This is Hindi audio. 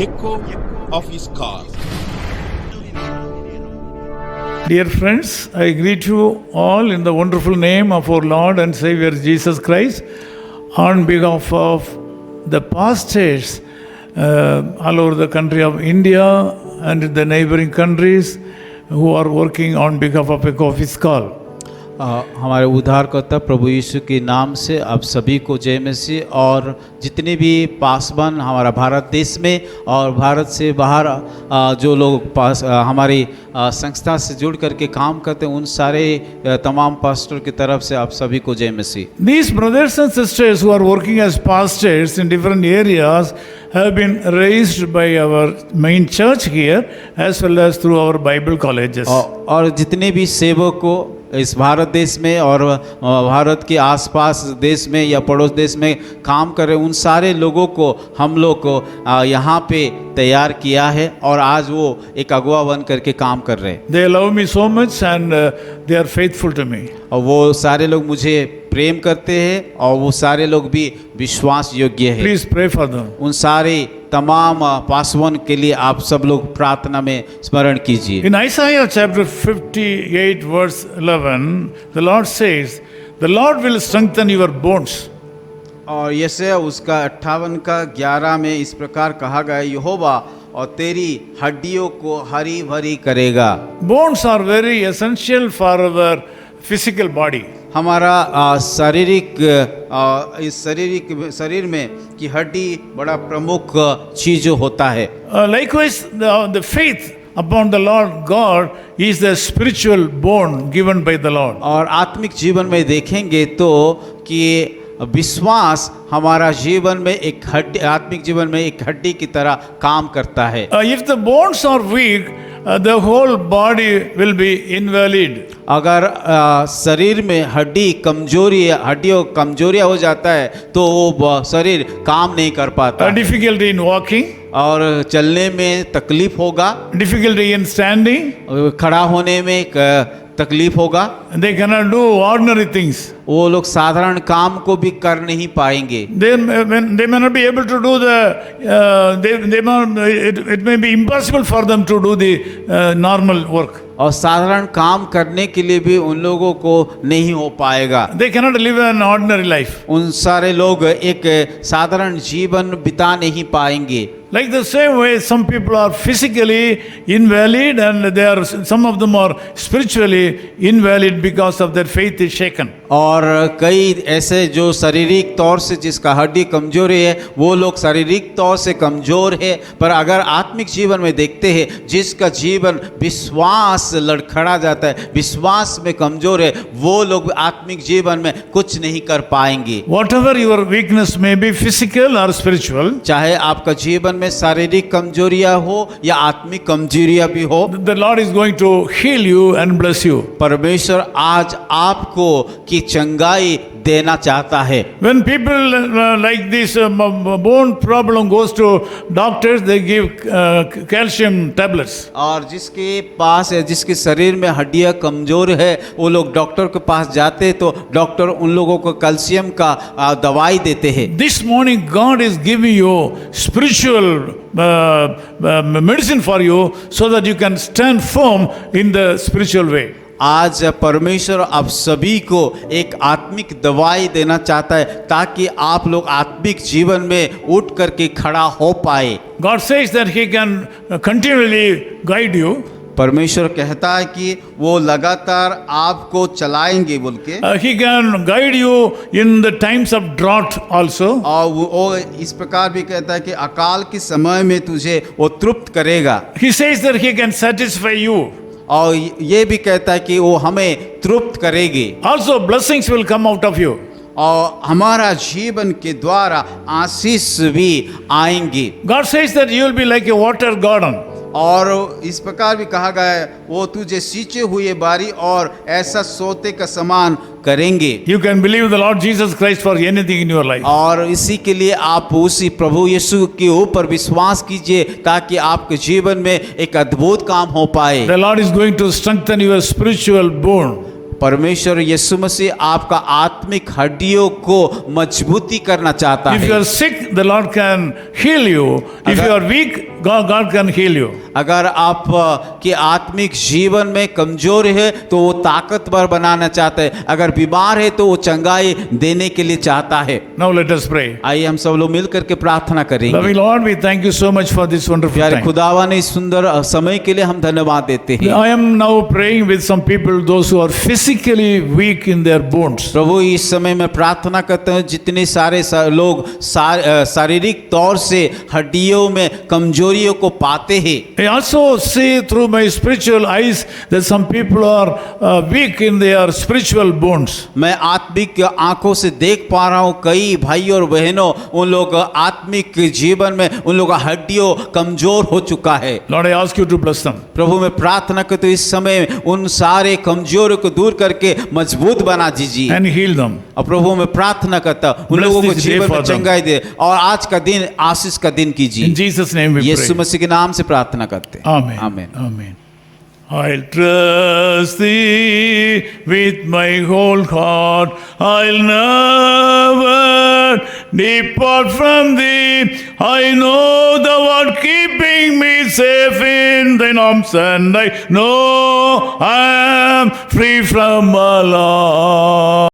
echo of his call. Dear friends, I greet you all in the wonderful name of our Lord and Savior Jesus Christ on behalf of the pastors all over the country of India and the neighboring countries who are working on behalf of Echo of His Call. हमारे उद्धारकर्ता प्रभु यीशु के नाम से आप सभी को जय मसीह। और जितने भी पासवान हमारा भारत देश में और भारत से बाहर जो लोग हमारी संस्था से जुड़ करके काम करते हैं, उन सारे तमाम पास्टर की तरफ से आप सभी को जय मसीह। These brothers and sisters who are working as pastors in different areas have been raised by our main church here as well as through our Bible colleges. और जितने भी सेवक को इस भारत देश में और भारत के आसपास देश में या पड़ोस देश में काम कर रहे, उन सारे लोगों को हम लोग को यहाँ पे तैयार किया है और आज वो एक अगुवा बन करके काम कर रहे हैं। They love me so much and they are faithful to me. और वो सारे लोग मुझे प्रेम करते हैं और वो सारे लोग भी विश्वास योग्य है। Please pray for them. उन सारे तमाम पासवान के लिए आप सब लोग प्रार्थना में स्मरण कीजिए। In Isaiah chapter 58 verse 11, the Lord says, "The Lord will strengthen your bones." और यशायाह उसका 58 का 11 में इस प्रकार कहा गया, यहोवा और तेरी हड्डियों को हरी भरी करेगा। Bones are very essential for our physical body. हमारा इस शरीर में की हड्डी बड़ा प्रमुख चीज होता है। Likewise, the faith upon the Lord God is the spiritual bone given by the Lord. और आत्मिक जीवन में देखेंगे तो कि विश्वास हमारा जीवन में एक हड्डी, आत्मिक जीवन में एक हड्डी की तरह काम करता है। If the bones are weak, the whole body will be invalid. अगर शरीर में हड्डियों कमजोरिया हो जाता है तो वो शरीर काम नहीं कर पाता। Difficulty in walking, और चलने में तकलीफ होगा, difficulty in standing, खड़ा होने में तकलीफ होगा। they cannot do ordinary things. वो लोग साधारण काम को भी कर नहीं पाएंगे। They may not be able to do it may be impossible for them to do the normal work. और साधारण काम करने के लिए भी उन लोगों को नहीं हो पाएगा। They cannot live an ordinary life. उन सारे लोग एक साधारण जीवन बिता नहीं पाएंगे। Like the same way, some people are physically invalid and some of them are spiritually invalid because of their faith is shaken. और कई ऐसे जो शारीरिक तौर से जिसका हड्डी कमजोरी है, वो लोग शारीरिक तौर से कमजोर है, पर अगर आत्मिक जीवन में देखते हैं जिसका जीवन विश्वास लड़खड़ा जाता है, विश्वास में कमजोर है, वो लोग आत्मिक जीवन में कुछ नहीं कर पाएंगे। Whatever your weakness may be, physical or spiritual, चाहे आपका जीवन में शारीरिक कमजोरियां हो या आत्मिक कमजोरियां भी हो, the Lord is going to heal you and bless you. परमेश्वर आज आपको की चंगाई देना चाहता है। When people like this bone problem goes to doctors, they give calcium tablets. और जिसके पास है, जिसके शरीर में हड्डियां कमजोर है, वो लोग डॉक्टर के पास जाते हैं तो डॉक्टर उन लोगों को कैल्शियम का दवाई देते हैं। This morning God is giving you spiritual medicine for you so that you can stand firm in the spiritual way. आज परमेश्वर आप सभी को एक आत्मिक दवाई देना चाहता है ताकि आप लोग आत्मिक जीवन में उठ करके खड़ा हो पाए। God says that He can continually guide you. परमेश्वर कहता है कि वो लगातार आपको चलाएंगे बोल के। He can guide you in the times of drought also. और वो इस प्रकार भी कहता है कि अकाल के समय में तुझे वो तृप्त करेगा। He says that He can satisfy you. और ये भी कहता है कि वो हमें तृप्त करेगी। Also blessings will come out of you. और हमारा जीवन के द्वारा आशीष भी आएंगी। God says that you will be like a water garden. और इस प्रकार भी कहा गया है, वो तुझे सींचे हुए बारी और ऐसा सोते का समान करेंगे। You can believe the Lord Jesus Christ for anything in your life. और इसी के लिए आप उसी प्रभु यीशु के ऊपर विश्वास कीजिए ताकि आपके जीवन में एक अद्भुत काम हो पाए। The Lord is going to strengthen your spiritual bone. परमेश्वर यीशु मसीह आपका आत्मिक हड्डियों को मजबूती करना चाहता If है। you are sick, the Lord can heal you. If you are weak, God can heal you. अगर आप के आत्मिक जीवन में कमजोर है तो वो ताकतवर बनाना चाहता है, अगर बीमार है तो वो चंगाई देने के लिए चाहता है। Now let us pray. आइए हम सब लोग मिल करके प्रार्थना करेंगे। Loving Lord, we thank you so much for this wonderful प्यारे time. खुदावा ने इस सुंदर समय के लिए हम धन्यवाद देते हैं। I am now praying with some people, those who are physically weak in their bones. प्रभु इस समय में प्रार्थना करते हैं जितने सारे लोग शारीरिक तौर से हड्डियों में कमजोरियों को पाते हैं। I also see through my spiritual eyes that some people are weak in their spiritual bones. मैं आत्मिक आंखों से देख पा रहा हूँ कई भाई और बहनों उन लोग आत्मिक जीवन में उन लोग हड्डियों कमजोर हो चुका है। Lord, I ask you to bless them. प्रभु मैं प्रार्थना करता हूँ इस समय उन सारे कमजोरों को दूर करके मजबूत बना दीजिए। And heal them. और प्रभु मैं प्रार्थना करता हूँ उन Bless लोगों को this day जीवन for में them. चंगाई दे और आज का दिन आशीष का दिन In कीजिए। Jesus' name we Yeshu pray. मसीह के नाम से प्रार्थना करते हैं। Amen. आमीन। Amen. I'll trust thee with my whole heart. I'll never depart from thee. I know thou art keeping me safe in thine arms, and I know I am free from alarm.